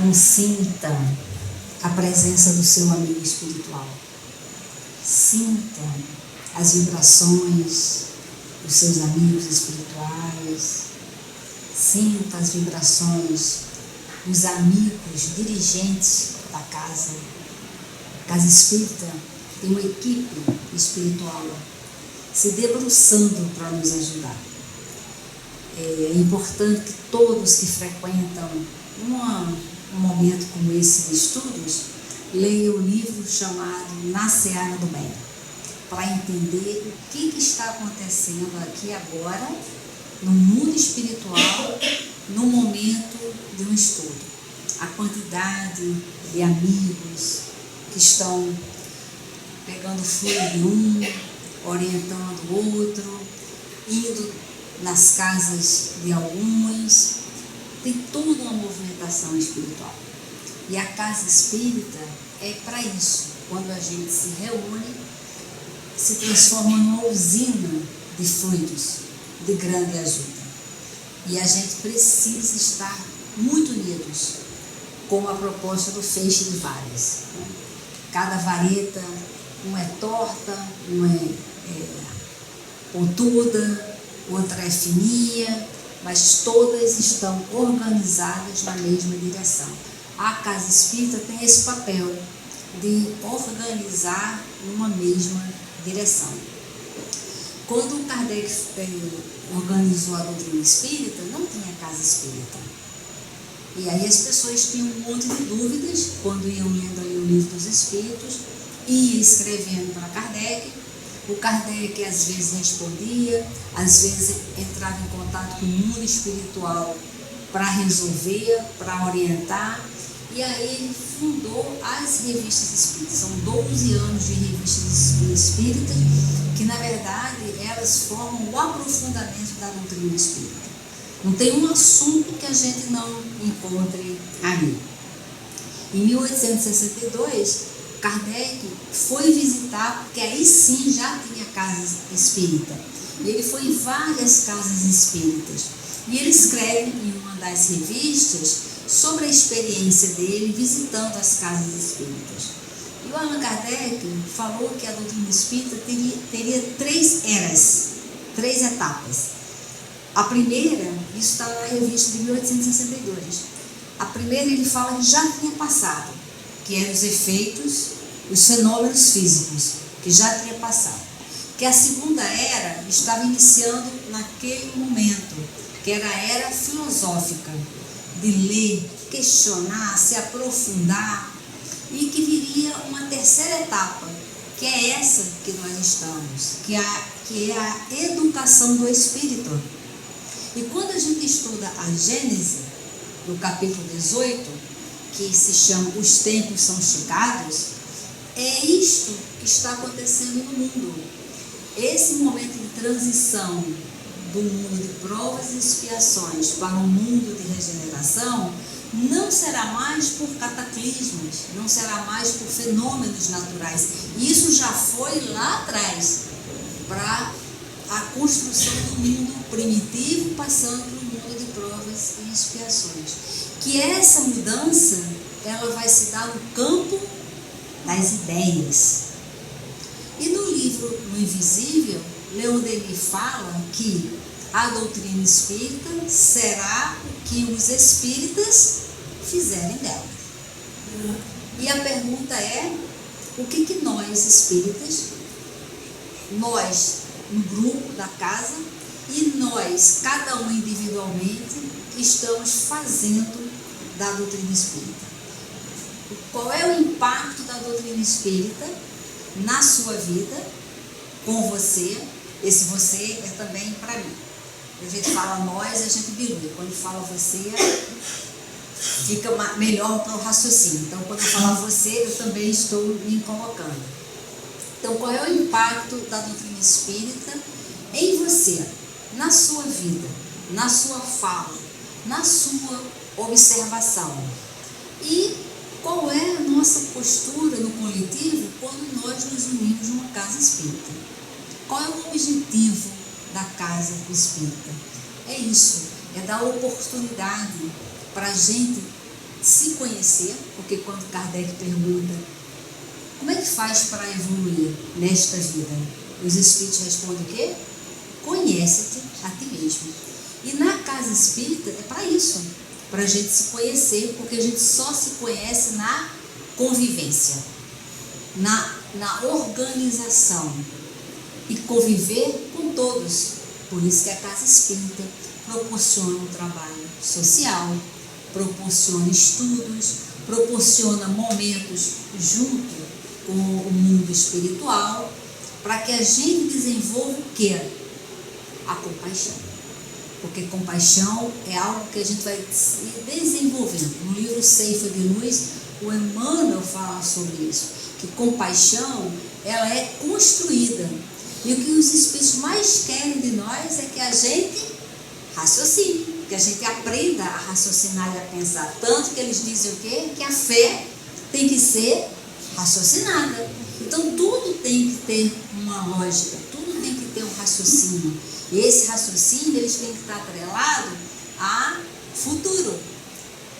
Então sinta a presença do seu amigo espiritual. Sinta as vibrações dos seus amigos espirituais. Sinta as vibrações dos amigos dirigentes da casa. A Casa Espírita tem uma equipe espiritual se debruçando para nos ajudar. É importante que todos que frequentam um momento como esse de estudos leiam o livro chamado Na Seara do Bem, para entender o que está acontecendo aqui agora no mundo espiritual, no momento de um estudo. A quantidade de amigos que estão pegando fluido de um, orientando o outro, indo nas casas de alguns. Tem toda uma movimentação espiritual. E a Casa Espírita é para isso. Quando a gente se reúne, se transforma numa usina de fluidos de grande ajuda. E a gente precisa estar muito unidos com a proposta do feixe de varas. Cada vareta, uma é torta, uma é pontuda, outra é fininha, mas todas estão organizadas na mesma direção. A Casa Espírita tem esse papel de organizar uma mesma direção. Quando Kardec organizou a doutrina espírita, não tinha Casa Espírita. E aí as pessoas tinham um monte de dúvidas quando iam lendo ali o Livro dos Espíritos, ia escrevendo para Kardec. O Kardec às vezes respondia, às vezes entrava em contato com o mundo espiritual para resolver, para orientar. E aí ele fundou as revistas espíritas. São 12 anos de revistas espíritas, que na verdade elas formam o aprofundamento da doutrina espírita. Não tem um assunto que a gente não encontre ali. Em 1862, Kardec foi visitar, porque aí sim já tinha casa espírita. E ele foi em várias casas espíritas. E ele escreve em uma das revistas sobre a experiência dele visitando as casas espíritas. E o Allan Kardec falou que a doutrina espírita teria 3 eras, 3 etapas. A primeira, isso está na revista de 1862. A primeira ele fala que já tinha passado, que eram os efeitos, os fenômenos físicos, que já tinha passado. Que a segunda era estava iniciando naquele momento, que era a era filosófica, de ler, questionar, se aprofundar, e que viria uma terceira etapa, que é essa que nós estamos, que é a educação do espírito. E quando a gente estuda a Gênese, no capítulo 18, que se chama Os Tempos São Chegados, é isto que está acontecendo no mundo. Esse momento de transição do mundo de provas e expiações para um mundo de regeneração não será mais por cataclismos, não será mais por fenômenos naturais. Isso já foi lá atrás, para a construção do mundo primitivo, passando para o mundo de provas e expiações. Que essa mudança, ela vai se dar no campo das ideias. E no livro No Invisível, Leon Denis fala que a doutrina espírita será o que os espíritas fizerem dela. E a pergunta é, o que nós espíritas, nós no grupo da casa e nós, cada um individualmente, estamos fazendo da doutrina espírita? Qual é o impacto da doutrina espírita na sua vida, com você? Esse você é também para mim. A gente fala nós, a gente dilui. Quando fala você, fica melhor para o raciocínio. Então, quando eu falar você, eu também estou me colocando. Então, qual é o impacto da doutrina espírita em você, na sua vida, na sua fala, na sua observação? E qual é a nossa postura no coletivo quando nós nos unimos numa casa espírita? Qual é o objetivo da casa espírita? É isso, é dar oportunidade para a gente se conhecer, porque quando Kardec pergunta como é que faz para evoluir nesta vida, os espíritos respondem o quê? Conhece-te a ti mesmo. E na casa espírita é para isso, para a gente se conhecer, porque a gente só se conhece na convivência, na organização e conviver com todos. Por isso que a casa espírita proporciona um trabalho social, proporciona estudos, proporciona momentos junto com o mundo espiritual, para que a gente desenvolva o quê? A compaixão. Porque compaixão é algo que a gente vai desenvolvendo. No livro Ceifa de Luz, o Emmanuel fala sobre isso, que compaixão, ela é construída. E o que os espíritos mais querem de nós é que a gente raciocine, que a gente aprenda a raciocinar e a pensar. Tanto que eles dizem o quê? Que a fé tem que ser raciocinada. Então tudo tem que ter uma lógica, tudo tem que ter um raciocínio. E esse raciocínio, eles têm que estar atrelado a futuro,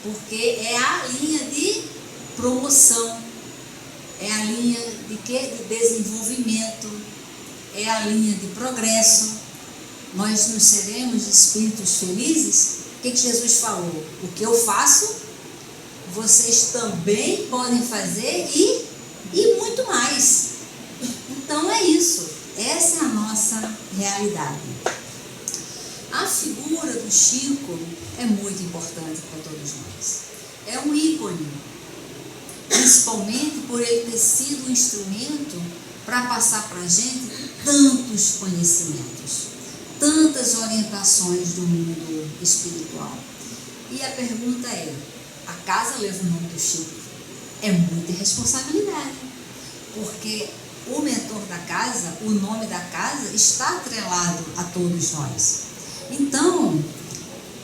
porque é a linha de promoção, é a linha de quê? De desenvolvimento, é a linha de progresso. Nós nos seremos espíritos felizes. O que Jesus falou? O que eu faço, vocês também podem fazer e muito mais. Então é isso. Essa é a nossa realidade. A figura do Chico é muito importante para todos nós. É um ícone, principalmente por ele ter sido um instrumento para passar para a gente tantos conhecimentos, tantas orientações do mundo espiritual. E a pergunta é, a casa leva o nome do Chico? É muita responsabilidade, porque o mentor da casa, o nome da casa, está atrelado a todos nós. Então,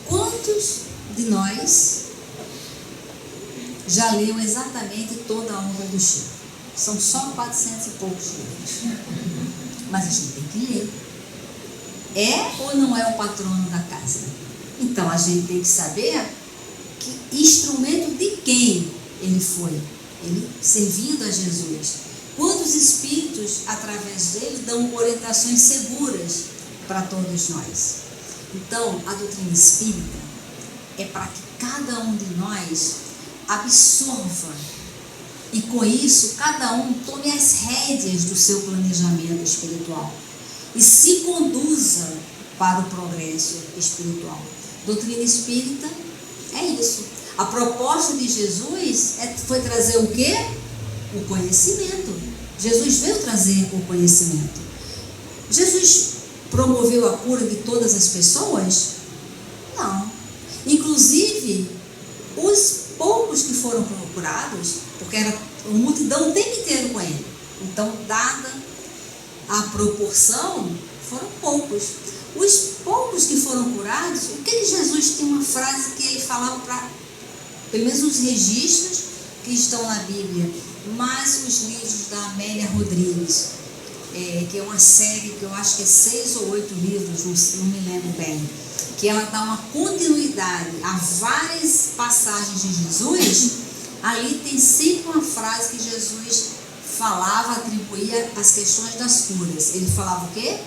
quantos de nós já leu exatamente toda a obra do Chico? São só 400 e poucos livros. Mas a gente tem que ler. É ou não é o patrono da casa? Então, a gente tem que saber que instrumento de quem ele foi. Ele servindo a Jesus. Quantos espíritos, através dele, dão orientações seguras para todos nós? Então, a doutrina espírita é para que cada um de nós absorva e, com isso, cada um tome as rédeas do seu planejamento espiritual e se conduza para o progresso espiritual. Doutrina espírita é isso. A proposta de Jesus foi trazer o quê? O conhecimento. Jesus veio trazer o conhecimento. Jesus promoveu a cura de todas as pessoas? Não. Inclusive, os poucos que foram curados, porque era uma multidão o tempo inteiro com ele. Então, dada a proporção, foram poucos. Os poucos que foram curados, o que Jesus tinha uma frase que ele falava para, pelo menos os registros que estão na Bíblia, mas os livros da Amélia Rodrigues, que é uma série que eu acho que é 6 ou 8 livros, não me lembro bem, que ela dá uma continuidade a várias passagens de Jesus. Ali tem sempre uma frase que Jesus falava, atribuía as questões das curas. Ele falava o quê?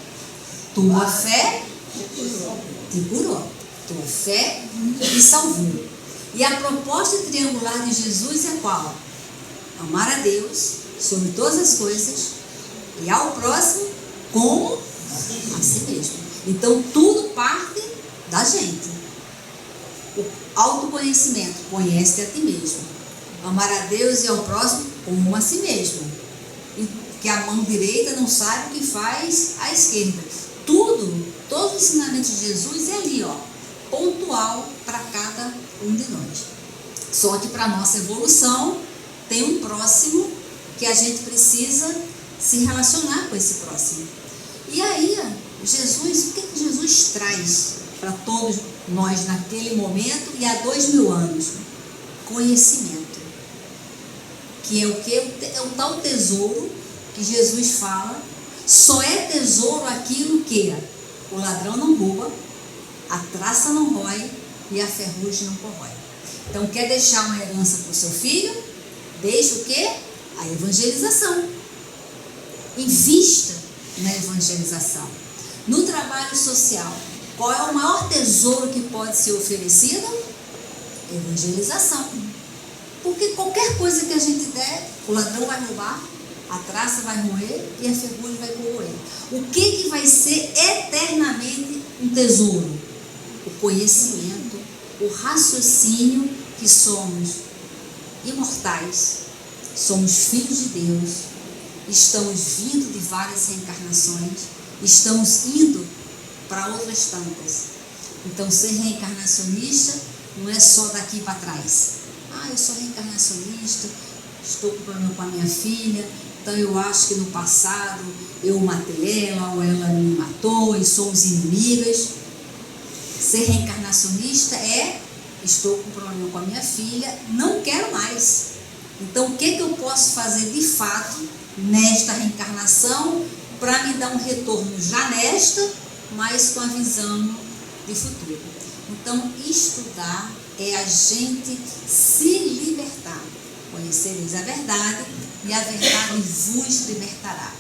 Tua fé te curou. Tua fé te salvou. E a proposta triangular de Jesus é qual? Amar a Deus sobre todas as coisas e ao próximo como a si mesmo. Então tudo parte da gente. O autoconhecimento, conhece-te a ti mesmo. Amar a Deus e ao próximo como a si mesmo. E que a mão direita não sabe o que faz a esquerda. Todo o ensinamento de Jesus é ali, ó, pontual para cada um de nós. Só que para a nossa evolução tem um próximo que a gente precisa se relacionar com esse próximo. E aí, Jesus, o que Jesus traz para todos nós naquele momento e há 2000 anos? Conhecimento. Que é o que? É o tal tesouro que Jesus fala. Só é tesouro aquilo que o ladrão não rouba, a traça não rói e a ferrugem não corrói. Então, quer deixar uma herança para o seu filho? Deixa o quê? A evangelização. Invista na evangelização. No trabalho social, qual é o maior tesouro que pode ser oferecido? Evangelização. Porque qualquer coisa que a gente der, o ladrão vai roubar, a traça vai roer e a ferrugem vai corroer. O que vai ser eternamente um tesouro? O conhecimento, o raciocínio que somos imortais, somos filhos de Deus, estamos vindo de várias reencarnações, estamos indo para outras tantas. Então, ser reencarnacionista não é só daqui para trás. Ah, eu sou reencarnacionista, estou com problema com a minha filha, então eu acho que no passado eu matei ela ou ela me matou e somos inimigas. Ser reencarnacionista é: estou com problema com a minha filha, não quero mais. Então, o que eu posso fazer de fato nesta reencarnação para me dar um retorno já nesta, mas com a visão de futuro? Então, estudar é a gente se libertar. Conhecereis a verdade e a verdade vos libertará.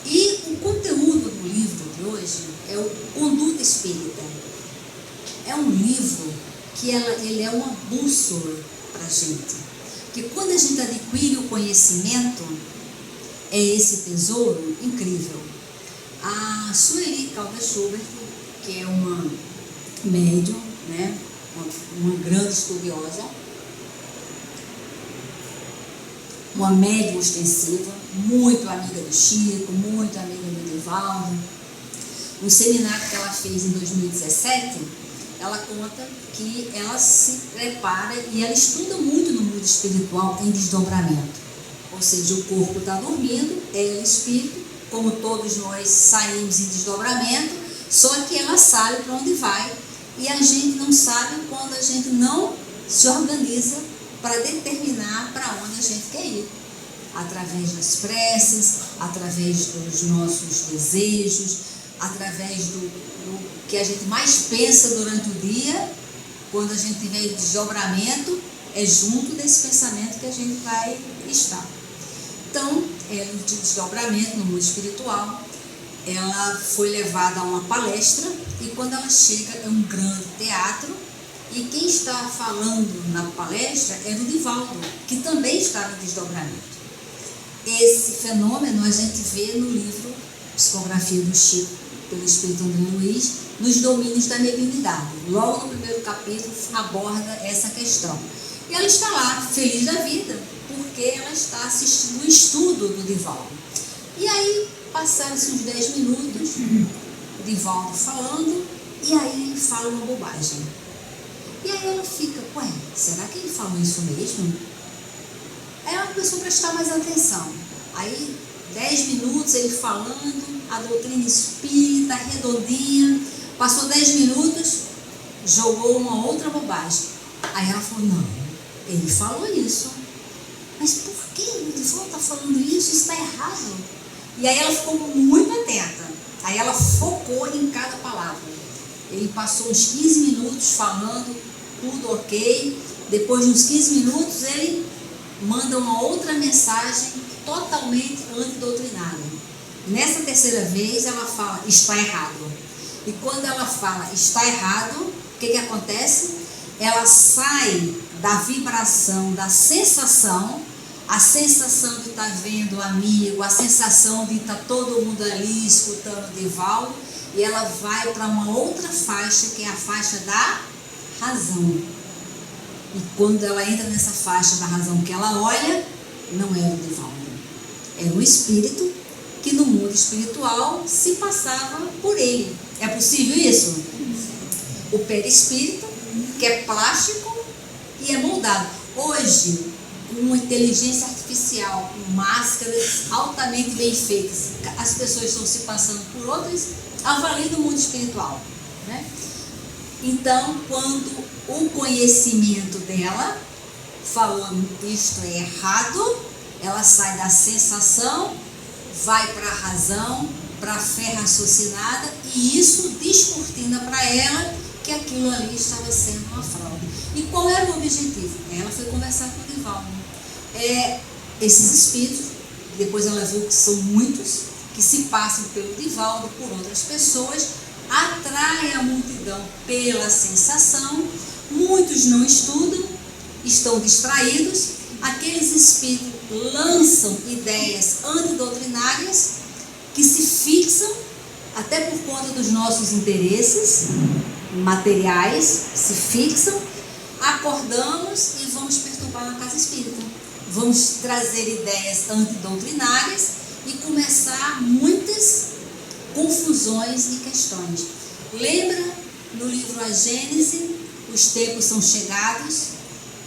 E o conteúdo do livro de hoje é o Conduta Espírita. É um livro que ele é uma bússola para a gente. Porque quando a gente adquire o conhecimento, é esse tesouro incrível. A Sueli Caldas Schubert, que é uma médium, né, uma grande estudiosa, uma médium ostensiva, muito amiga do Chico, muito amiga do Divaldo. No seminário que ela fez em 2017, ela conta que ela se prepara e ela estuda muito no mundo espiritual em desdobramento. Ou seja, o corpo está dormindo, ela é espírito, como todos nós saímos em desdobramento, só que ela sabe para onde vai e a gente não sabe quando a gente não se organiza para determinar para onde a gente quer ir. Através das preces, através dos nossos desejos, através do que a gente mais pensa durante o dia. Quando a gente tiver desdobramento, é junto desse pensamento que a gente vai estar. Então, de desdobramento no mundo espiritual, ela foi levada a uma palestra e quando ela chega é um grande teatro e quem está falando na palestra é o Divaldo, que também está no desdobramento. Esse fenômeno a gente vê no livro Psicografia do Chico, pelo Espírito André Luiz, nos domínios da mediunidade. Logo no primeiro capítulo aborda essa questão. E ela está lá, feliz da vida, porque ela está assistindo o estudo do Divaldo. E aí, passaram-se uns 10 minutos, o Divaldo falando, e aí ele fala uma bobagem. E aí ela fica, ué, será que ele falou isso mesmo? Aí ela começou a prestar mais atenção. Aí, 10 minutos ele falando, a doutrina espírita, redondinha, passou 10 minutos, jogou uma outra bobagem. Aí ela falou, não, ele falou isso. Mas por que o Divaldo está falando isso? Isso está errado. E aí ela ficou muito atenta. Aí ela focou em cada palavra. Ele passou uns 15 minutos falando, tudo ok. Depois de uns 15 minutos, ele manda uma outra mensagem totalmente antidoutrinária. Nessa terceira vez, ela fala, está errado. E quando ela fala, está errado, o que acontece? Ela sai da vibração, da sensação, a sensação de estar vendo o amigo, a sensação de estar todo mundo ali escutando o Divaldo, e ela vai para uma outra faixa, que é a faixa da razão. E quando ela entra nessa faixa da razão que ela olha, não é o Divaldo. É um espírito que no mundo espiritual se passava por ele. É possível isso? O perispírito, que é plástico e é moldado. Hoje, com inteligência artificial, com máscaras altamente bem feitas, as pessoas estão se passando por outras, avaliando o mundo espiritual, né? Então, quando o conhecimento dela, falando isto é errado, ela sai da sensação, vai para a razão, para a fé raciocinada, e isso descortina para ela que aquilo ali estava sendo uma fraude. E qual era o objetivo? Ela foi conversar com o Divaldo. Esses espíritos, depois ela viu que são muitos, que se passam pelo Divaldo, por outras pessoas, atraem a multidão pela sensação, muitos não estudam, estão distraídos, aqueles espíritos lançam ideias antidoutrinárias que se fixam, até por conta dos nossos interesses materiais, se fixam, acordamos e vamos perturbar a casa espírita. Vamos trazer ideias antidoutrinárias e começar muitas confusões e questões. Lembra no livro A Gênese, os tempos são chegados,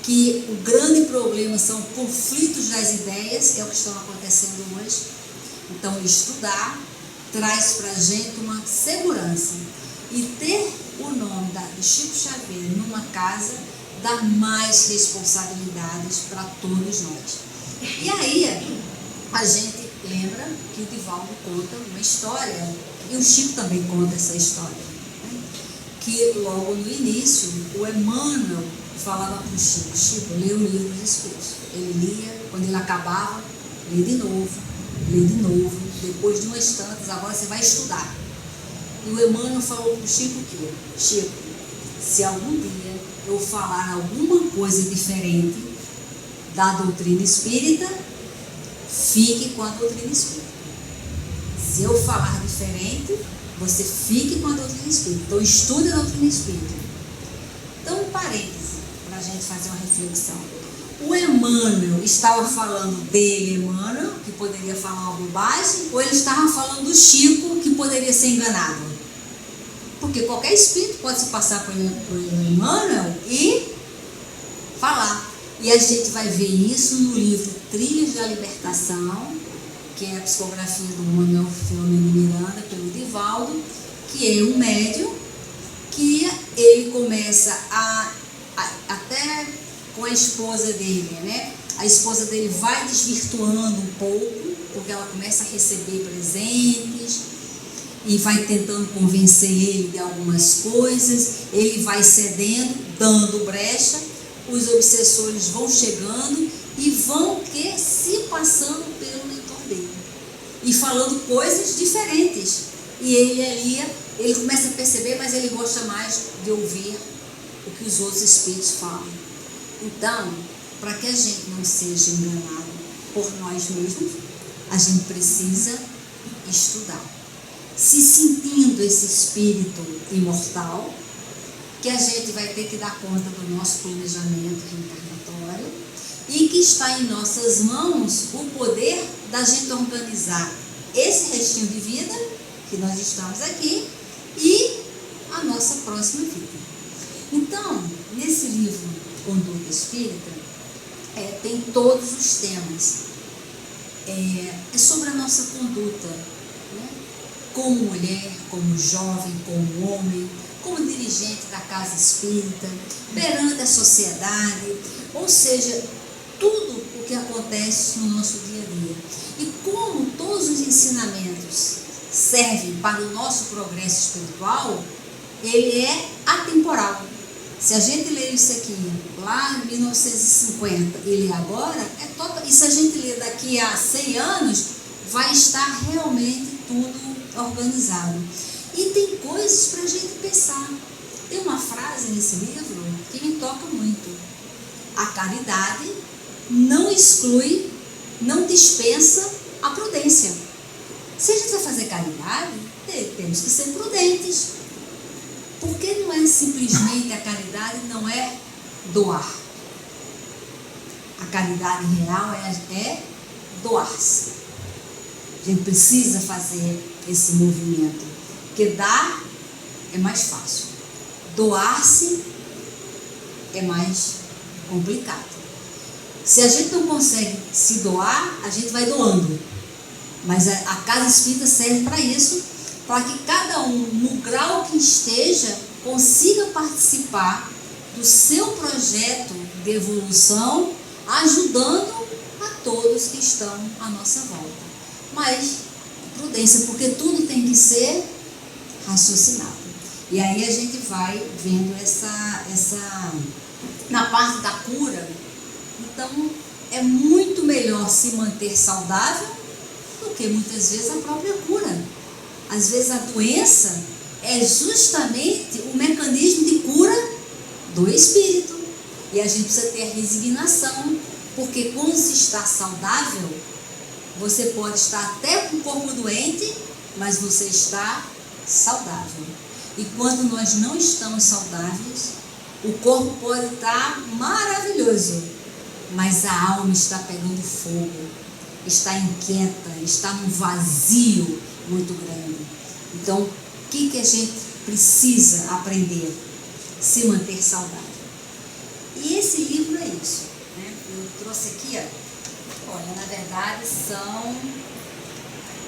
que o grande problema são conflitos das ideias, que é o que estão acontecendo hoje. Então, estudar traz para a gente uma segurança. E ter o nome de Chico Xavier numa casa dá mais responsabilidades para todos nós. E aí, a gente lembra que o Divaldo conta uma história, e o Chico também conta essa história, né? Que logo no início, o Emmanuel falava para o Chico: Chico, lê o livro dos Espíritos. Ele lia, quando ele acabava, lê de novo, depois de umas tantas, agora você vai estudar. E o Emmanuel falou para o Chico que: Chico, se algum dia eu falar alguma coisa diferente da doutrina espírita, fique com a doutrina espírita. Se eu falar diferente, você fique com a doutrina espírita. Então, estude a doutrina espírita. Então, um parêntese, para a gente fazer uma reflexão. O Emmanuel estava falando dele, Emmanuel, que poderia falar uma bobagem, ou ele estava falando do Chico, que poderia ser enganado? Porque qualquer espírito pode se passar por Emmanuel e falar. E a gente vai ver isso no livro Trilhos da Libertação, que é a psicografia do Manuel Filomeno Miranda, pelo Divaldo, que é um médium que ele começa até com a esposa dele, né? A esposa dele vai desvirtuando um pouco, porque ela começa a receber presentes e vai tentando convencer ele de algumas coisas, ele vai cedendo, dando brecha, os obsessores vão chegando e vão se passando pelo mentor dele e falando coisas diferentes. E ele começa a perceber, mas ele gosta mais de ouvir o que os outros espíritos falam. Então, para que a gente não seja enganado por nós mesmos, a gente precisa estudar. Se sentindo esse espírito imortal, que a gente vai ter que dar conta do nosso planejamento reencarnatório e que está em nossas mãos o poder da gente organizar esse restinho de vida que nós estamos aqui e a nossa próxima vida. Então, nesse livro Conduta Espírita, tem todos os temas. É sobre a nossa conduta, né? Como mulher, como jovem, como homem, como dirigente da casa espírita, perante a sociedade, ou seja, tudo o que acontece no nosso dia a dia. E como todos os ensinamentos servem para o nosso progresso espiritual, ele é atemporal. Se a gente ler isso aqui lá em 1950 e ler agora, e se a gente ler daqui a 100 anos, vai estar realmente tudo organizado. E tem coisas para a gente pensar. Tem uma frase nesse livro que me toca muito: a caridade não exclui, não dispensa a prudência. Se a gente vai fazer caridade, temos que ser prudentes. Porque não é simplesmente a caridade, não é doar. A caridade real é doar-se. A gente precisa fazer esse movimento, porque dar é mais fácil, doar-se é mais complicado. Se a gente não consegue se doar, a gente vai doando, mas a casa espírita serve para isso, para que cada um, no grau que esteja, consiga participar do seu projeto de evolução, ajudando a todos que estão à nossa volta. Mas prudência, porque tudo tem que ser raciocinado. E aí a gente vai vendo na parte da cura. Então, é muito melhor se manter saudável do que muitas vezes a própria cura. Às vezes a doença é justamente o mecanismo de cura do espírito. E a gente precisa ter a resignação, porque quando se está saudável, você pode estar até com o corpo doente, mas você está saudável. E quando nós não estamos saudáveis, o corpo pode estar maravilhoso, mas a alma está pegando fogo, está inquieta, está num vazio muito grande. Então, o que a gente precisa aprender? Se manter saudável. E esse livro é isso, né? Eu trouxe aqui, ó, olha, na verdade são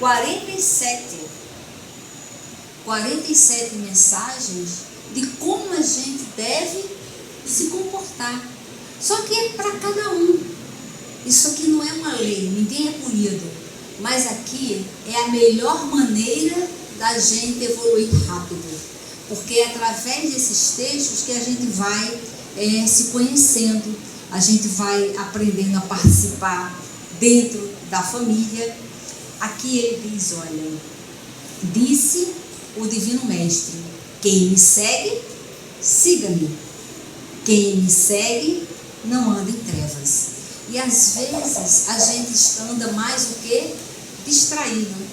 47 mensagens de como a gente deve se comportar. Só que é para cada um. Isso aqui não é uma lei, ninguém é punido. Mas aqui é a melhor maneira da gente evoluir rápido. Porque é através desses textos que a gente vai se conhecendo, a gente vai aprendendo a participar dentro da família. Aqui ele diz, olha, disse o Divino Mestre, quem me segue, siga-me. Quem me segue, não anda em trevas. E às vezes a gente anda mais o que? Distraído.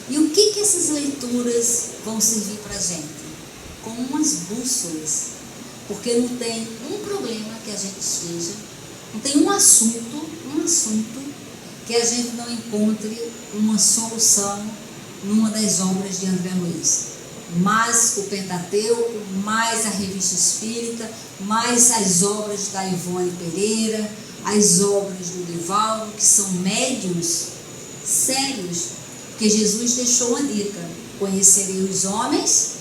E o que essas leituras vão servir para a gente? Como umas bússolas. Porque não tem um problema que a gente esteja, não tem um assunto que a gente não encontre uma solução numa das obras de André Luiz. Mais o Pentateuco, mais a Revista Espírita, mais as obras da Ivone Pereira, as obras do Divaldo, que são médiuns sérios, porque Jesus deixou uma dica: conhecerei os homens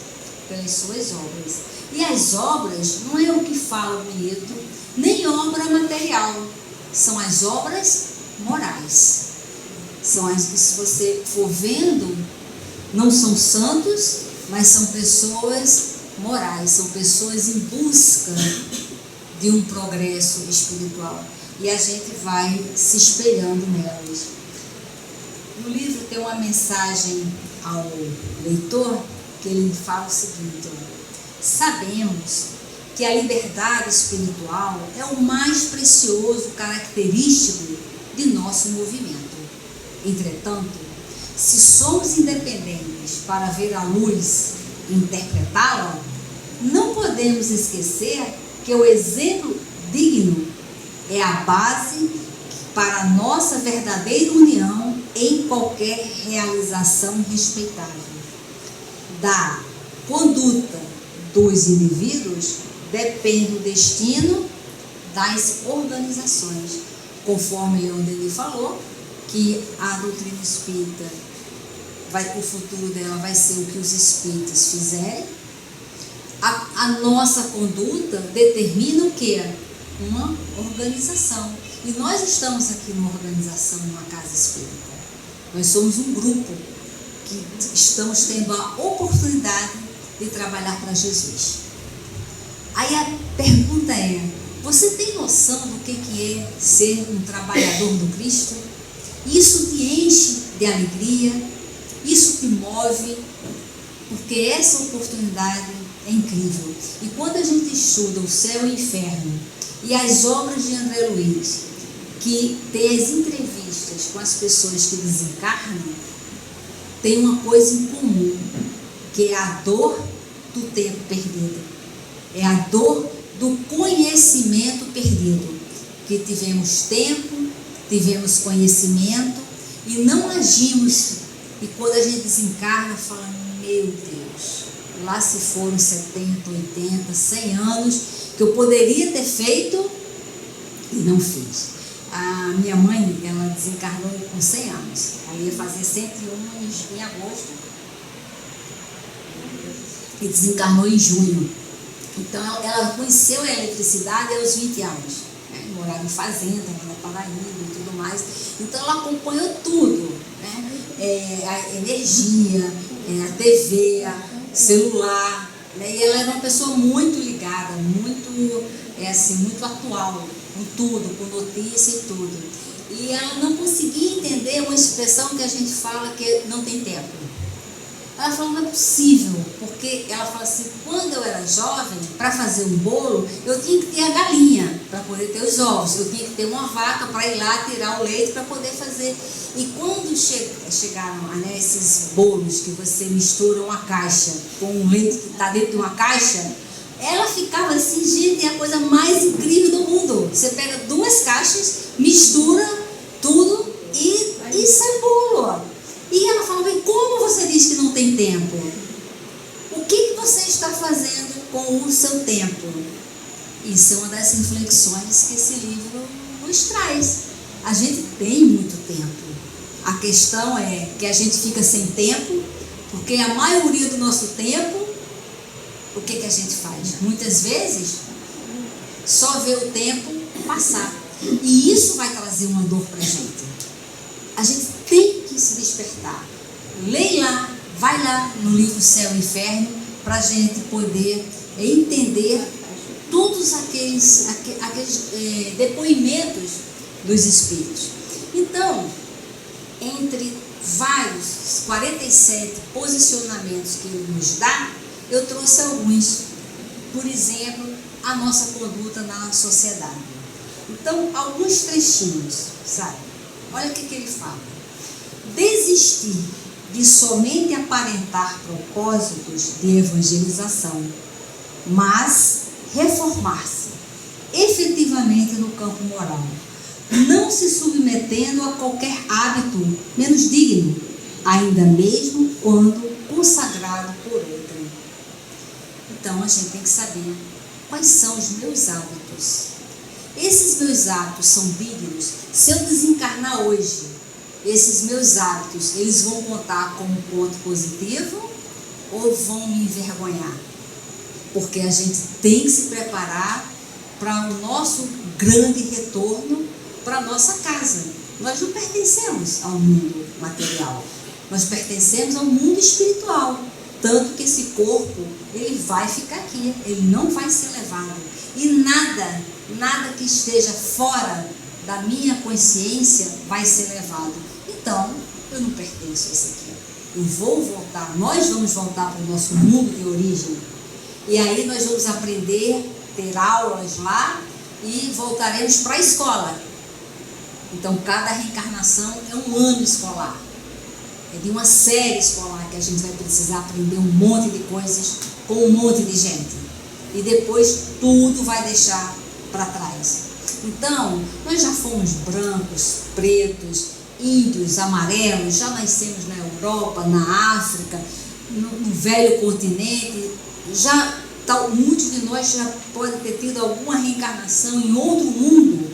pelas suas obras. E as obras não é o que fala bonito, nem obra material, são as obras morais. São as que, se você for vendo, não são santos, mas são pessoas morais, são pessoas em busca de um progresso espiritual. E a gente vai se espelhando nelas. No livro tem uma mensagem ao leitor que ele fala o seguinte: sabemos que a liberdade espiritual é o mais precioso característico de nosso movimento. Entretanto, se somos independentes para ver a luz e interpretá-la, não podemos esquecer que o exemplo digno é a base para a nossa verdadeira união em qualquer realização respeitável. Da conduta dos indivíduos depende o destino das organizações, conforme onde ele falou que a doutrina espírita o futuro dela vai ser o que os espíritas fizerem. A nossa conduta determina o que? Uma organização. E nós estamos aqui numa organização, numa casa espírita. Nós somos um grupo que estamos tendo a oportunidade de trabalhar para Jesus. Aí a pergunta é: você tem noção do que é ser um trabalhador do Cristo? Isso te enche de alegria? Isso te move? Porque essa oportunidade é incrível. E quando a gente estuda o céu e o inferno e as obras de André Luiz, que tem as entrevistas com as pessoas que desencarnam, tem uma coisa em comum, que é a dor do tempo perdido. É a dor do conhecimento perdido. Que tivemos tempo, tivemos conhecimento e não agimos. E quando a gente desencarna, fala: meu Deus, lá se foram 70, 80, 100 anos que eu poderia ter feito e não fiz. A minha mãe, ela desencarnou com 100 anos. Ela ia fazer 101 em agosto e desencarnou em junho. Então ela conheceu a eletricidade aos 20 anos. Morava em fazenda, na Paraíba e tudo mais. Então ela acompanhou tudo, né? A energia, a TV, celular, né? E ela era uma pessoa muito ligada, muito é assim, muito atual, com tudo, com notícia e tudo. E ela não conseguia entender uma expressão que a gente fala que não tem tempo. Ela falou, não é possível, porque ela fala assim, quando eu era jovem, para fazer um bolo, eu tinha que ter a galinha para poder ter os ovos, eu tinha que ter uma vaca para ir lá tirar o leite para poder fazer. E quando chegaram, né, esses bolos que você mistura uma caixa com um leite que está dentro de uma caixa, ela ficava assim, gente, é a coisa mais incrível do mundo. Você pega 2 caixas, mistura tudo e sai bolo. E ela falava, e como você diz que não tem tempo? O que você está fazendo com o seu tempo? Isso é uma das reflexões que esse livro nos traz. A gente tem muito tempo. A questão é que a gente fica sem tempo, porque a maioria do nosso tempo, o que a gente faz? Muitas vezes, só vê o tempo passar. E isso vai trazer uma dor para a gente. A gente tem que se despertar. Leia lá, vai lá no livro Céu e Inferno, para a gente poder entender todos aqueles depoimentos dos Espíritos. Então, entre vários 47 posicionamentos que ele nos dá, eu trouxe alguns. Por exemplo, a nossa conduta na sociedade. Então, alguns trechinhos, sabe? Olha o que ele fala. Desistir de somente aparentar propósitos de evangelização, mas reformar-se efetivamente no campo moral, não se submetendo a qualquer hábito menos digno, ainda mesmo quando consagrado por outrem. Então a gente tem que saber quais são os meus hábitos. Esses meus hábitos são dignos? Se eu desencarnar hoje, esses meus hábitos, eles vão contar como ponto positivo ou vão me envergonhar? Porque a gente tem que se preparar para o nosso grande retorno para a nossa casa. Nós não pertencemos ao mundo material, nós pertencemos ao mundo espiritual. Tanto que esse corpo, ele vai ficar aqui, ele não vai ser levado. E nada que esteja fora da minha consciência vai ser levado. Então, eu não pertenço a isso aqui. Eu vou voltar, nós vamos voltar para o nosso mundo de origem. E aí nós vamos aprender, ter aulas lá e voltaremos para a escola. Então, cada reencarnação é um ano escolar. É de uma série escolar que a gente vai precisar aprender um monte de coisas com um monte de gente. E depois tudo vai deixar para trás. Então, nós já fomos brancos, pretos, índios, amarelos, já nascemos na Europa, na África, no velho continente, muitos de nós já podem ter tido alguma reencarnação em outro mundo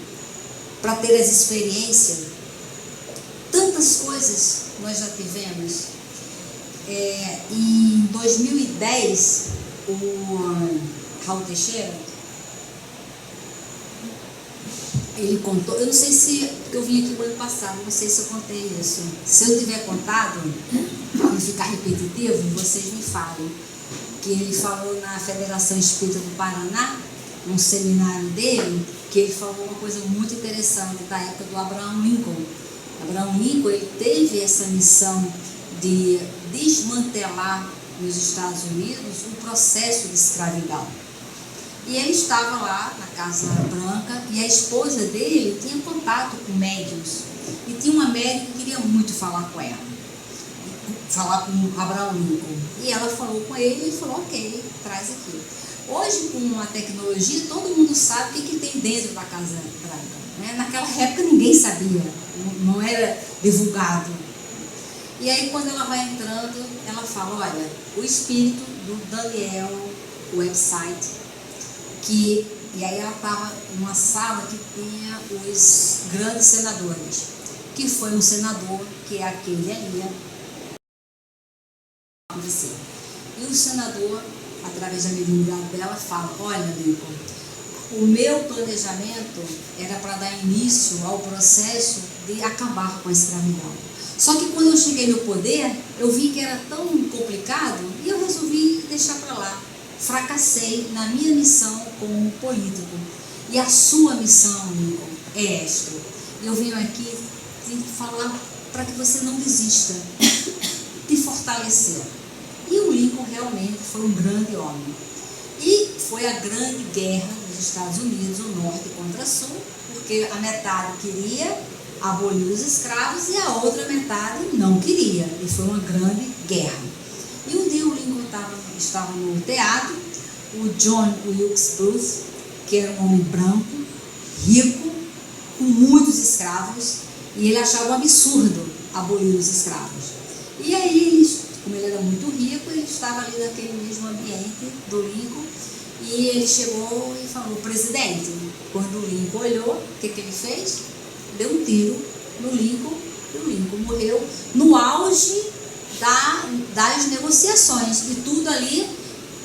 para ter as experiências. Tantas coisas nós já tivemos. Em 2010, o Raul Teixeira, ele contou, eu não sei se, porque eu vim aqui no ano passado, não sei se eu contei isso. Se eu tiver contado, para não ficar repetitivo, vocês me falem. Que ele falou na Federação Espírita do Paraná, num seminário dele, que ele falou uma coisa muito interessante da época do Abraham Lincoln. Abraham Lincoln, ele teve essa missão de desmantelar nos Estados Unidos o processo de escravidão. E ele estava lá na Casa Branca e a esposa dele tinha contato com médiuns. E tinha uma médium que queria muito falar com ela, falar com Abraham Lincoln. E ela falou com ele e ele falou, ok, traz aqui. Hoje, com a tecnologia, todo mundo sabe o que tem dentro da Casa Branca. Né? Naquela época ninguém sabia, não era divulgado. E aí quando ela vai entrando, ela fala, olha, o espírito do Daniel, o website, e aí ela estava numa sala que tinha os grandes senadores, que foi um senador, que é aquele ali, e o senador, através da mediunidade dela, fala, olha, Lincoln, o meu planejamento era para dar início ao processo de acabar com a escravidão. Só que quando eu cheguei no poder, eu vi que era tão complicado e eu resolvi deixar para lá. fracassei na minha missão como político. E a sua missão, Lincoln, é esta. Eu venho aqui te falar para que você não desista, te fortalecer. E o Lincoln realmente foi um grande homem. E foi a grande guerra dos Estados Unidos, o norte contra o sul, porque a metade queria abolir os escravos e a outra metade não queria. E foi uma grande guerra. E um dia o Lincoln estava no teatro, o John Wilkes Booth, que era um homem branco, rico, com muitos escravos, e ele achava um absurdo abolir os escravos. E aí, como ele era muito rico, ele estava ali naquele mesmo ambiente do Lincoln, e ele chegou e falou: presidente. Quando o Lincoln olhou, o que ele fez? Deu um tiro no Lincoln, e o Lincoln morreu no auge das negociações, e tudo ali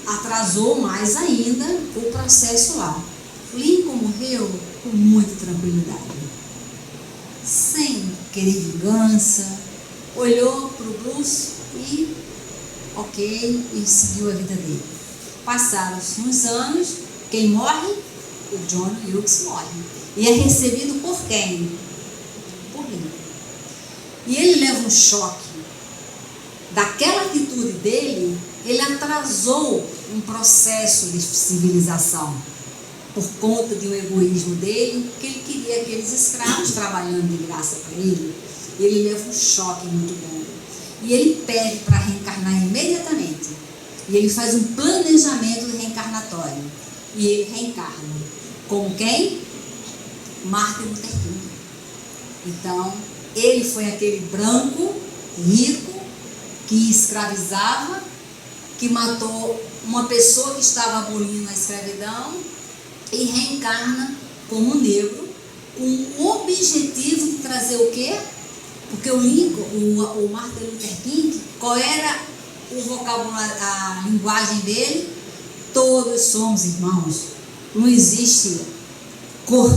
atrasou mais ainda o processo lá. Lincoln morreu com muita tranquilidade, sem querer vingança, olhou para o Bruce e e seguiu a vida dele. Passaram-se uns anos, quem morre? O John Wilkes morre. E é recebido por quem? Por Lincoln. E ele leva um choque. Daquela atitude dele, ele atrasou um processo de civilização por conta de um egoísmo dele, que ele queria aqueles escravos trabalhando de graça para ele. Ele leva um choque muito grande. E ele pede para reencarnar imediatamente. E ele faz um planejamento reencarnatório. E ele reencarna. Como quem? Martin Luther King. Então, ele foi aquele branco, rico, que escravizava, que matou uma pessoa que estava abolindo a escravidão, e reencarna como negro, com o objetivo de trazer o quê? Porque o Lincoln, o Martin Luther King, qual era o vocabulário, a linguagem dele? Todos somos irmãos, não existe cor,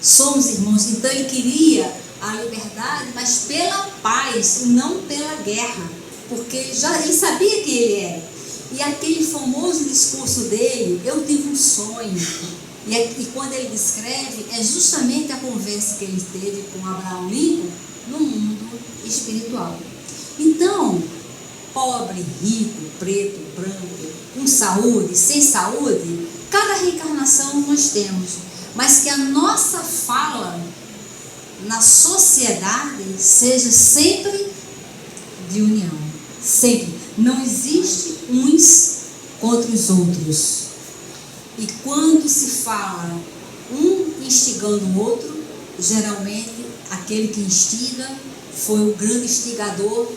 somos irmãos. Então ele queria a liberdade, mas pela paz, não pela guerra, porque ele sabia quem ele era. E aquele famoso discurso dele: eu tive um sonho. E quando ele descreve, é justamente a conversa que ele teve com Abraham Lincoln no mundo espiritual. Então, pobre, rico, preto, branco, com saúde, sem saúde, cada reencarnação nós temos. Mas que a nossa fala na sociedade seja sempre de união. Sempre. Não existe uns contra os outros. E quando se fala um instigando o outro, geralmente aquele que instiga foi o grande instigador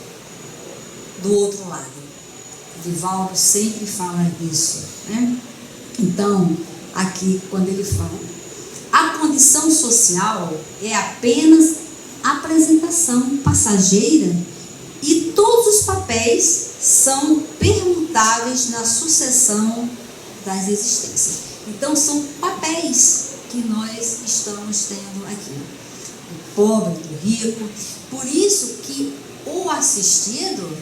do outro lado. Divaldo sempre fala disso, né? Então, aqui quando ele fala, a condição social é apenas apresentação passageira e todos os papéis são permutáveis na sucessão das existências. Então são papéis que nós estamos tendo aqui, o pobre, o rico. Por isso que o assistido,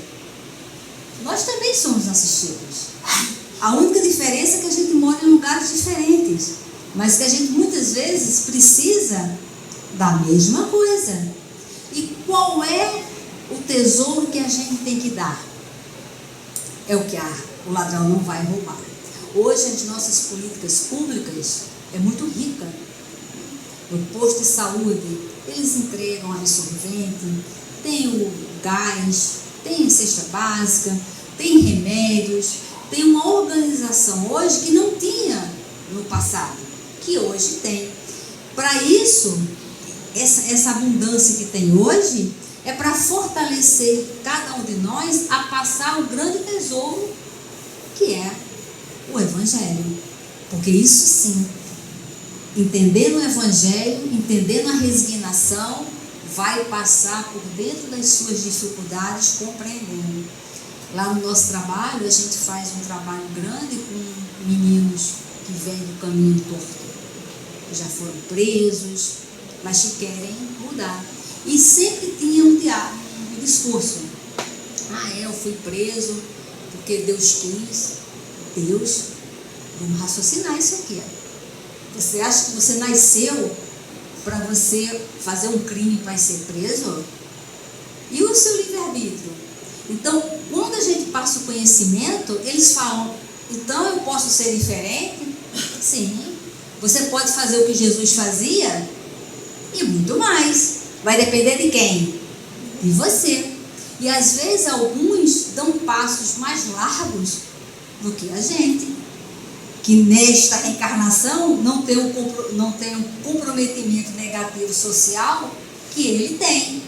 nós também somos assistidos. A única diferença é que a gente mora em lugares diferentes, mas que a gente muitas vezes precisa da mesma coisa. E qual é o tesouro que a gente tem que dar? É o que o ladrão não vai roubar. Hoje as nossas políticas públicas é muito rica. No posto de saúde, eles entregam absorvente, tem o gás, tem cesta básica, tem remédios, tem uma organização hoje que não tinha no passado, que hoje tem. Para isso, essa abundância que tem hoje é para fortalecer cada um de nós a passar o grande tesouro que é o Evangelho. Porque isso sim, entendendo o Evangelho, entendendo a resignação, vai passar por dentro das suas dificuldades, compreendendo. Lá no nosso trabalho, a gente faz um trabalho grande com meninos que vêm do caminho torto, que já foram presos, mas que querem mudar. E sempre tinha um discurso: eu fui preso porque Deus quis. Deus Vamos raciocinar isso aqui. Você acha que você nasceu para você fazer um crime para ser preso? E o seu livre-arbítrio? Então, quando a gente passa o conhecimento, eles falam, então eu posso ser diferente? Sim. Você pode fazer o que Jesus fazia? E muito mais. Vai depender de quem? De você. E às vezes alguns dão passos mais largos do que a gente, que nesta reencarnação não tem um comprometimento negativo social que ele tem,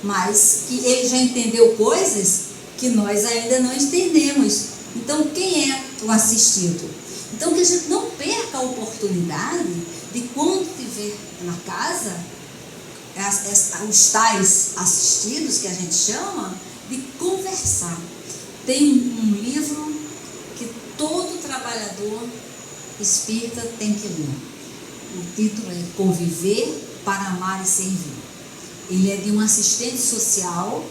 mas que ele já entendeu coisas que nós ainda não entendemos. Então, quem é o assistido? Então, que a gente não perca a oportunidade de, quando estiver na casa, os tais assistidos, que a gente chama, de conversar. Tem um livro que todo trabalhador espírita tem que ler. O título é Conviver para Amar e Servir. Ele é de um assistente social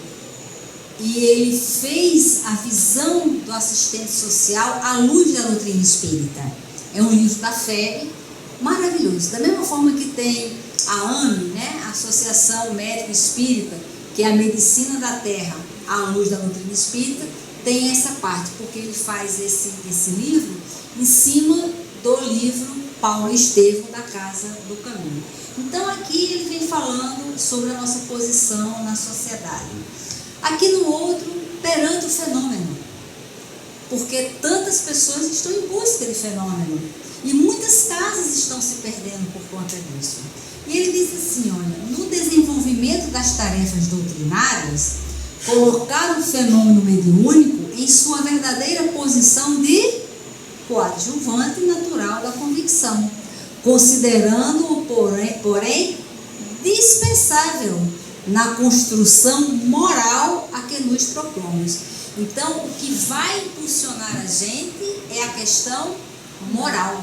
e ele fez a visão do assistente social à luz da doutrina espírita. É um livro da FEB, maravilhoso. Da mesma forma que tem a AME, né, a Associação Médico Espírita, que é a medicina da terra à luz da doutrina espírita, tem essa parte, porque ele faz esse livro em cima do livro Paulo Estevam, da Casa do Caminho. Então aqui ele vem falando sobre a nossa posição na sociedade. Aqui no outro, perante o fenômeno, porque tantas pessoas estão em busca de fenômeno e muitas casas estão se perdendo por conta disso. E ele diz assim, olha, no desenvolvimento das tarefas doutrinárias, colocar o fenômeno mediúnico em sua verdadeira posição de coadjuvante natural da convicção, considerando-o, porém, dispensável na construção moral a que nos propomos. Então, o que vai impulsionar a gente é a questão moral.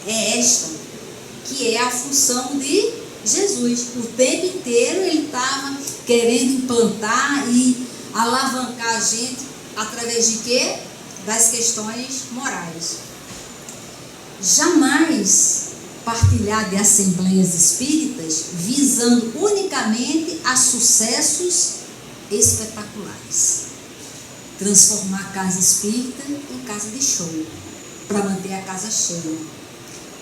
É esta, que é a função de Jesus. O tempo inteiro ele estava querendo implantar e alavancar a gente através de quê? Das questões morais. Jamais partilhar de assembleias espíritas visando unicamente a sucessos espetaculares. Transformar a casa espírita em casa de show, para manter a casa cheia.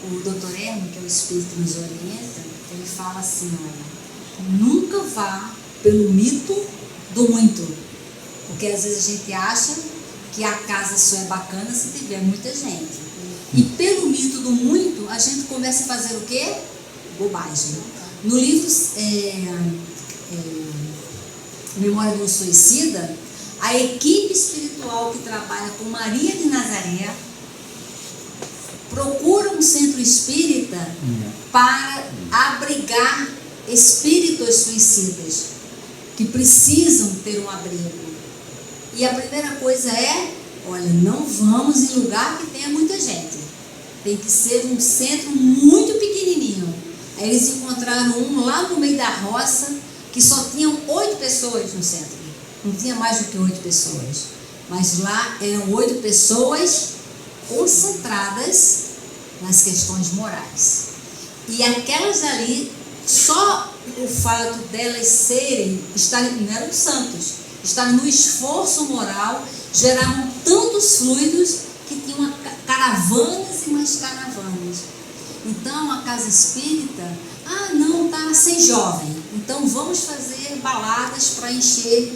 O Dr. Hermo, que é o espírito que nos orienta, ele fala assim, olha, nunca vá pelo mito do muito, porque às vezes a gente acha que a casa só é bacana se tiver muita gente. E pelo mito do muito, a gente começa a fazer o quê? Bobagem. No livro Memória de um Suicida, a equipe espiritual que trabalha com Maria de Nazaré procura um centro espírita para abrigar espíritos suicidas que precisam ter um abrigo. E a primeira coisa é, olha, não vamos em lugar que tenha muita gente. Tem que ser um centro muito pequenininho. Aí eles encontraram um lá no meio da roça que só tinham 8 pessoas no centro. Não tinha mais do que 8 pessoas. Mas lá eram 8 pessoas concentradas nas questões morais. E aquelas ali, só o fato delas não eram santos, estarem no esforço moral, geravam tantos fluidos que tinham caravanas e mais caravanas. Então a casa espírita, não, está sem jovem, então vamos fazer baladas para encher.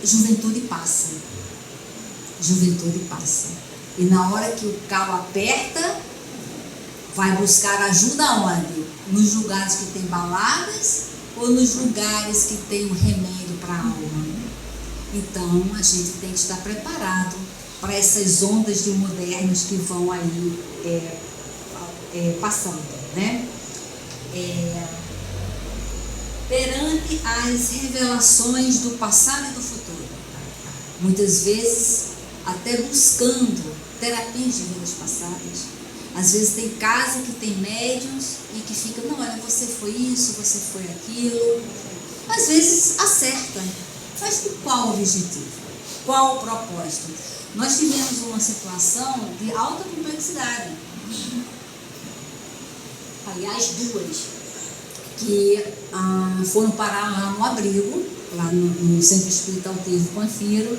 Juventude passa. Juventude passa. E na hora que o calo aperta, vai buscar ajuda onde? Nos lugares que tem baladas ou nos lugares que tem um remédio para a alma? Então a gente tem que estar preparado para essas ondas de modernos que vão aí passando, né? Perante as revelações do passado e do futuro, muitas vezes até buscando terapias de vidas passadas. Às vezes tem casa que tem médiuns e que fica, não, olha, você foi isso, você foi aquilo. Às vezes acerta, mas com qual objetivo? Qual o propósito? nós tivemos uma situação de alta complexidade. Aliás, duas, que foram parar lá no abrigo, lá no Centro Espírita Altejo Panfiro.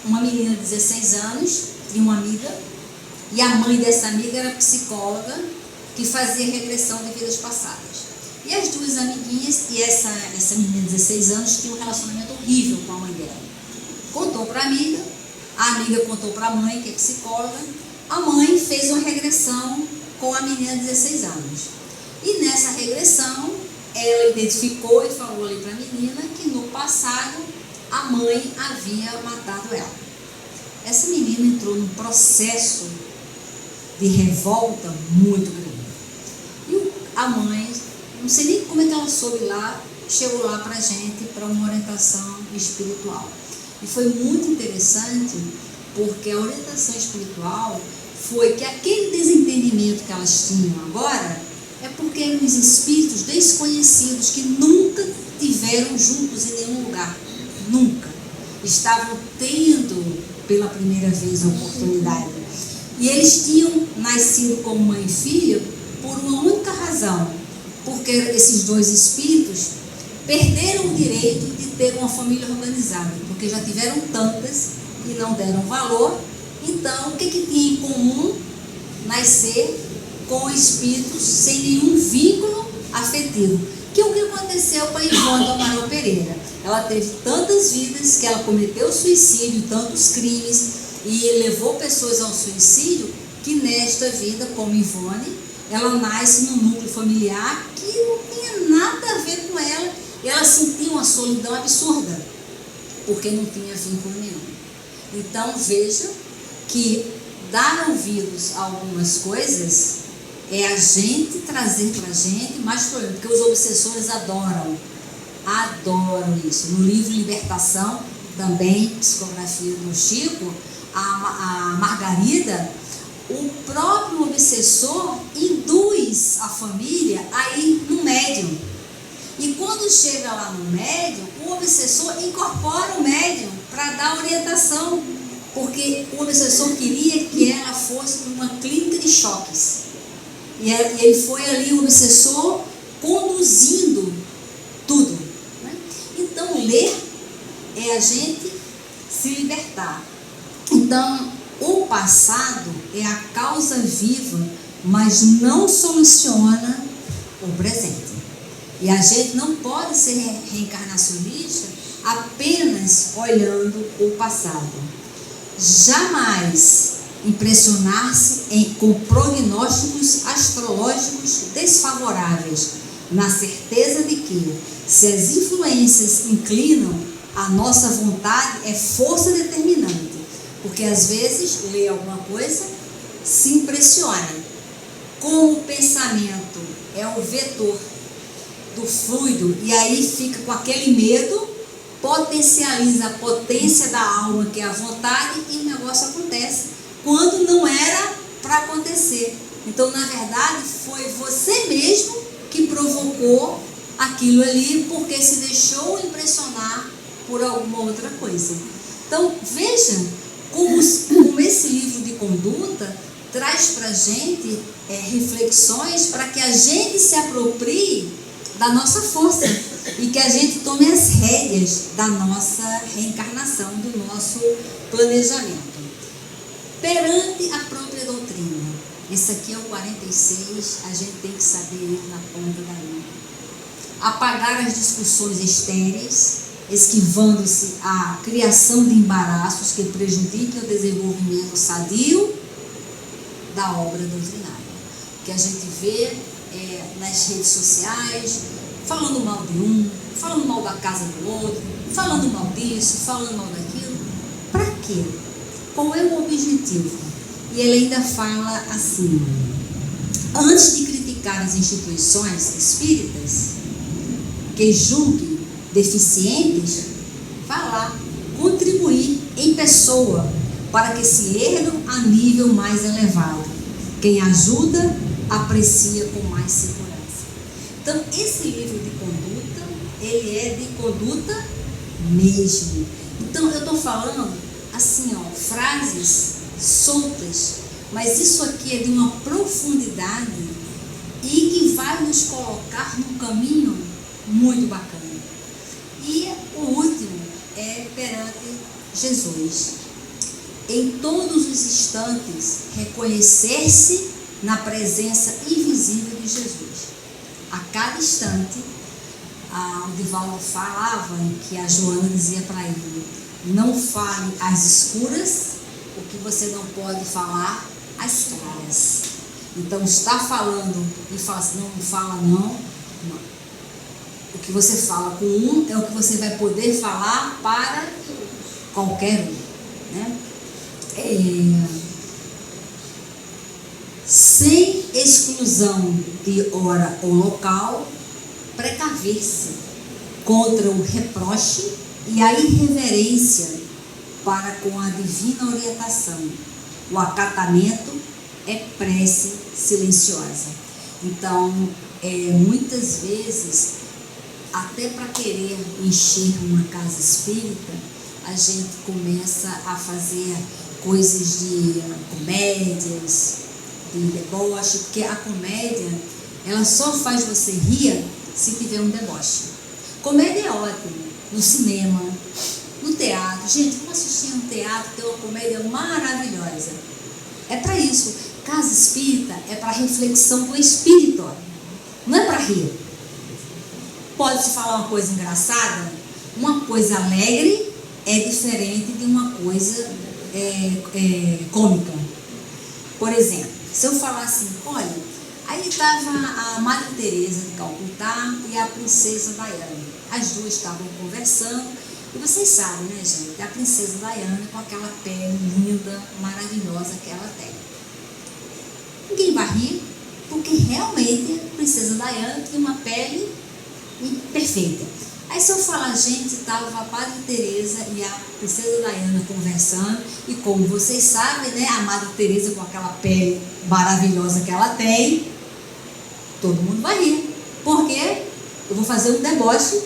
Uma menina de 16 anos, tinha uma amiga, e a mãe dessa amiga era psicóloga, que fazia regressão de vidas passadas. E as duas amiguinhas, e essa menina de 16 anos tinha um relacionamento horrível com a mãe dela. Contou para a amiga contou para a mãe, que é psicóloga, a mãe fez uma regressão com a menina de 16 anos. E nessa regressão, ela identificou e falou ali para a menina que no passado a mãe havia matado ela. Essa menina entrou num processo de revolta muito grande. E a mãe, não sei nem como é que ela soube lá, chegou lá para a gente, para uma orientação espiritual. E foi muito interessante, porque a orientação espiritual foi que aquele desentendimento que elas tinham agora é porque eram os espíritos desconhecidos que nunca tiveram juntos em nenhum lugar. Nunca. Estavam tendo pela primeira vez a oportunidade. E eles tinham nascido como mãe e filha por uma única razão, porque esses dois espíritos perderam o direito de ter uma família organizada, porque já tiveram tantas e não deram valor. Então, o que tinha em comum? Nascer com espíritos sem nenhum vínculo afetivo. Que é o que aconteceu com a Ivone do Amaral Pereira. Ela teve tantas vidas que ela cometeu suicídio, tantos crimes, e levou pessoas ao suicídio, que nesta vida, como Ivone, ela nasce num núcleo familiar que não tinha nada a ver com ela. Ela sentia uma solidão absurda, porque não tinha vínculo nenhum. Então, veja que dar ouvidos a algumas coisas é a gente trazer para a gente mais problema, porque os obsessores adoram isso. No livro Libertação, também, psicografia do Chico, a Margarida, o próprio obsessor induz a família a ir no médium. E quando chega lá no médium, o obsessor incorpora o médium para dar orientação, porque o obsessor queria que ela fosse para uma clínica de choques. E ele foi ali, o obsessor, conduzindo tudo. Né? Então, ler é a gente se libertar. Então, o passado é a causa viva, mas não soluciona o presente. E a gente não pode ser reencarnacionista apenas olhando o passado. Jamais impressionar-se com prognósticos astrológicos desfavoráveis, na certeza de que, se as influências inclinam, a nossa vontade é força determinante. Porque às vezes, lê alguma coisa, se impressiona. Como o pensamento é o vetor do fluido, e aí fica com aquele medo, potencializa a potência da alma, que é a vontade, e o negócio acontece, quando não era para acontecer. Então, na verdade, foi você mesmo que provocou aquilo ali, porque se deixou impressionar por alguma outra coisa. Então, veja como esse livro de conduta traz para a gente reflexões para que a gente se aproprie da nossa força e que a gente tome as rédeas da nossa reencarnação, do nosso planejamento. Perante a própria doutrina, esse aqui é o 46, a gente tem que saber ir na ponta da língua. Apagar as discussões estéreis, esquivando-se à criação de embaraços que prejudiquem o desenvolvimento sadio da obra doutrinária. Que a gente vê nas redes sociais, falando mal de um, falando mal da casa do outro, falando mal disso, falando mal daquilo. Para quê? Qual é o objetivo? E ele ainda fala assim: antes de criticar as instituições espíritas que julguem deficientes, vá lá, contribuir em pessoa para que se ergam a nível mais elevado. Quem ajuda, aprecia com mais segurança. Então, esse livro de conduta, ele é de conduta mesmo. Então, eu estou falando, assim, ó, frases soltas, mas isso aqui é de uma profundidade e que vai nos colocar num caminho muito bacana. E o último é perante Jesus. Em todos os instantes, reconhecer-se na presença invisível de Jesus. A cada instante, o Divaldo falava que a Joana dizia para ele: não fale às escuras o que você não pode falar às claras. Então, está falando e fala assim, não fala não. O que você fala com um é o que você vai poder falar para qualquer um, né? Sem exclusão de hora ou local, precaver-se contra o reproche e a irreverência para com a divina orientação. O acatamento é prece silenciosa. Então, muitas vezes, até para querer encher uma casa espírita, a gente começa a fazer coisas de comédias, de deboche, porque a comédia, ela só faz você rir se tiver um deboche. Comédia é ótimo, no cinema, no teatro. Gente, vamos assistir um teatro, tem uma comédia maravilhosa. É para isso. Casa espírita é para reflexão do espírito, não é para rir. Pode-se falar uma coisa engraçada, uma coisa alegre é diferente de uma coisa cômica. Por exemplo, se eu falar assim, olha, aí estava a Madre Teresa de Calcutá e a Princesa Diana. As duas estavam conversando, e vocês sabem, né, gente, a Princesa Diana com aquela pele linda, maravilhosa que ela tem. Ninguém vai rir, porque realmente a Princesa Diana tem uma pele perfeita. Aí se eu falar, gente, estava a Madre Teresa e a Princesa Diana conversando, e como vocês sabem, né, a Madre Teresa com aquela pele maravilhosa que ela tem, todo mundo vai rir. Por quê? Eu vou fazer um deboche,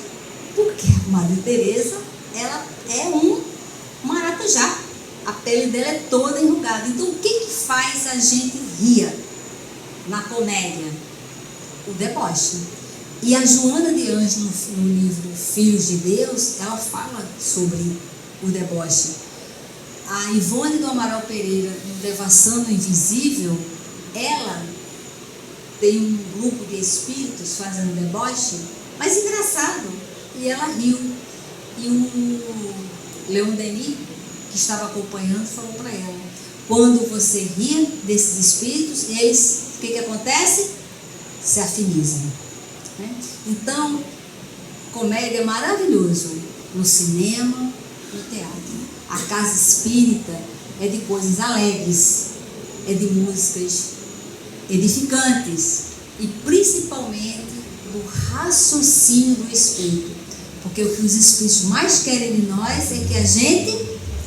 porque a Madre Teresa, ela é um maracujá. A pele dela é toda enrugada. Então, o que faz a gente rir na comédia? O deboche. E a Joana de Ângeles, no livro Filhos de Deus, ela fala sobre o deboche. A Ivone do Amaral Pereira, no Devassando o Invisível, ela tem um grupo de espíritos fazendo deboche, mas engraçado. E ela riu. E o Leon Denis, que estava acompanhando, falou para ela: quando você rir desses espíritos, eles, o que acontece? Se afinizam. Né? Então, comédia é maravilhoso no cinema, no teatro. A casa espírita é de coisas alegres, é de músicas edificantes e principalmente do raciocínio do espírito. Porque o que os espíritos mais querem de nós é que a gente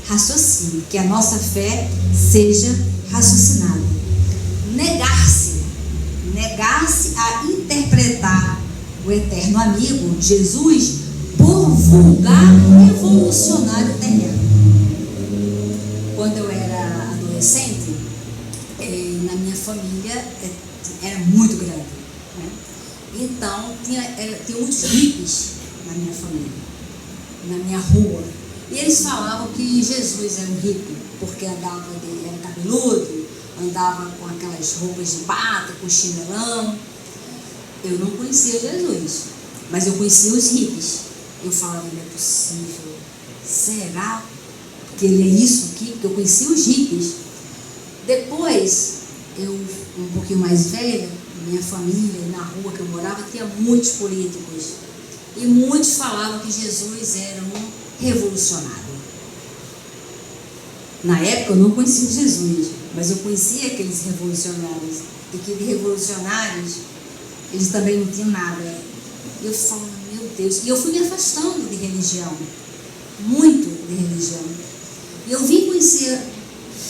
raciocine, que a nossa fé seja raciocinada. Negar-se a interpretar o eterno amigo, Jesus, por vulgar revolucionário terreno. Quando eu era adolescente, na minha família era muito grande, né? Então tinha muitos hippies na minha família, na minha rua. E eles falavam que Jesus era um hippie, porque era cabeludo, andava com aquelas roupas de bata, com chinelão. Eu não conhecia Jesus, mas eu conhecia os hippies. Eu falava, não é possível, será que ele é isso aqui? Porque eu conhecia os hippies. Depois, eu, um pouquinho mais velha, minha família, na rua que eu morava, tinha muitos políticos. E muitos falavam que Jesus era um revolucionário. Na época eu não conhecia Jesus, mas eu conhecia aqueles revolucionários. E que de revolucionários, eles também não tinham nada. E eu falava, meu Deus. E eu fui me afastando de religião. Muito de religião. E eu vim conhecer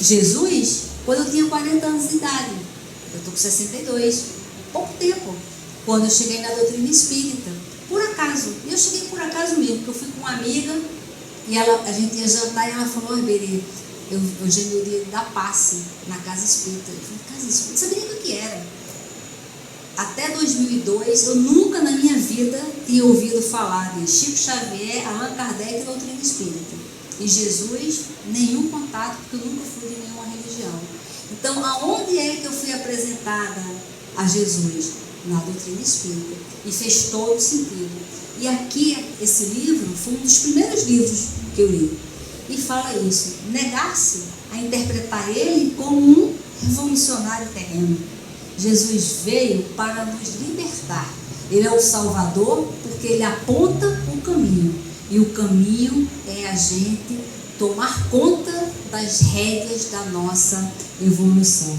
Jesus quando eu tinha 40 anos de idade. Eu estou com 62. Pouco tempo. Quando eu cheguei na doutrina espírita. Por acaso. E eu cheguei por acaso mesmo, porque eu fui com uma amiga E a gente ia jantar e ela falou: Iberê, eu já iria dar passe na casa espírita. Eu falei: casa espírita? Não sabia nem o que era. Até 2002, eu nunca na minha vida tinha ouvido falar de Chico Xavier, Allan Kardec e doutrina espírita. E Jesus, nenhum contato, porque eu nunca fui de nenhuma religião. Então, aonde é que eu fui apresentada a Jesus? Na doutrina espírita. E fez todo sentido. E aqui, esse livro foi um dos primeiros livros que eu li. E fala isso: negar-se a interpretar ele como um revolucionário terreno. Jesus veio para nos libertar. Ele é o Salvador porque ele aponta o caminho. E o caminho é a gente tomar conta das rédeas da nossa evolução.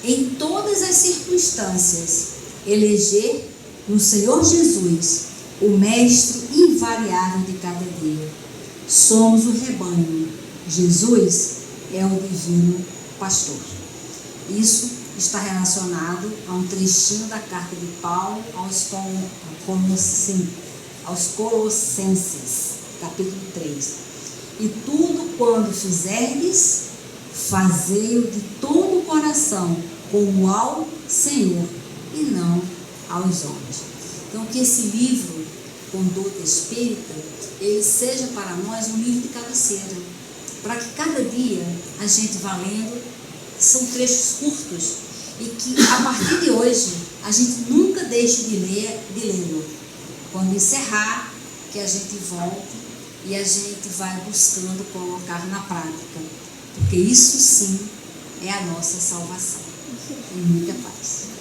Em todas as circunstâncias, eleger no Senhor Jesus o mestre invariável de cada dia. Somos o rebanho. Jesus é o divino pastor. Isso está relacionado a um trechinho da carta de Paulo aos Colossenses, capítulo 3. E tudo quando fizerdes, fazei-o de todo o coração, como ao Senhor, e não aos homens. Então, que esse livro, Conduta Espírita, ele seja para nós um livro de cabeceira, para que cada dia a gente vá lendo. São trechos curtos e que a partir de hoje a gente nunca deixe de lê-lo. Quando encerrar, que a gente volte e a gente vai buscando colocar na prática, porque isso sim é a nossa salvação. E muita paz.